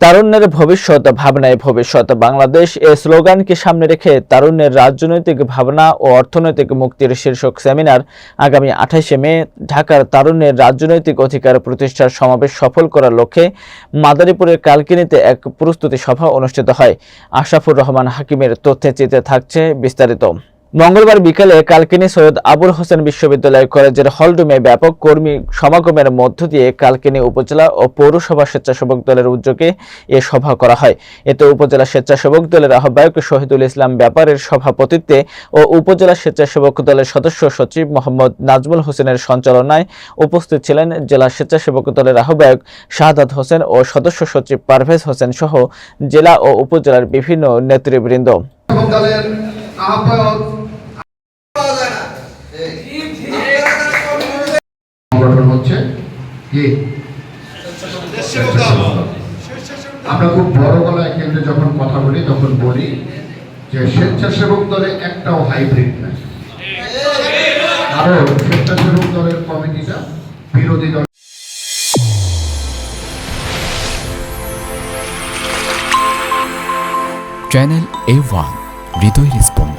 তারুণ্যের ভবিষ্যৎ ভাবনায় ভবিষ্যৎ বাংলাদেশ এ স্লোগানকে সামনে রেখে তারুণ্যের রাজনৈতিক ভাবনা ও অর্থনৈতিক মুক্তির শীর্ষক সেমিনার আগামী 28শে মে ঢাকার তারুণ্যের রাজনৈতিক অধিকার প্রতিষ্ঠার সমাবেশ সফল করার লক্ষ্যে মাদারীপুরের কালকিনিতে এক প্রস্তুতি সভা অনুষ্ঠিত হয়। আশরাফুর রহমান হাকিমের তথ্যচিত্রে থাকছে বিস্তারিত। মঙ্গলবার বিকেলে কালকিনি সৈয়দ আবুল হোসেন বিশ্ববিদ্যালয় কলেজের হলরুমে ব্যাপক কর্মী সমাগমের মধ্য দিয়ে কালকিনি উপজেলা ও পৌরসভা স্বেচ্ছাসেবক দলের উদ্যোগে এ সভা করা হয়। এতে উপজেলা স্বেচ্ছাসেবক দলের আহ্বায়ক শহীদুল ইসলাম ব্যাপারের সভাপতিত্বে ও উপজেলা স্বেচ্ছাসেবক দলের সদস্য সচিব মোহাম্মদ নাজমুল হোসেনের সঞ্চালনায় উপস্থিত ছিলেন জেলা স্বেচ্ছাসেবক দলের আহ্বায়ক শাহাদাত হোসেন ও সদস্য সচিব পারভেজ হোসেন সহ জেলা ও উপজেলার বিভিন্ন নেতৃবৃন্দ। আমরা খুব বড় গলায় কেন্দ্রে যখন কথা বলি তখন বলি যে স্বেচ্ছাসেবক দলে একটাও হাইব্রিড নাই, কারণ স্বেচ্ছাসেবক দলের কমিটিটা বিরোধী দল। চ্যানেল A1 হৃদয়ের স্পন্দন।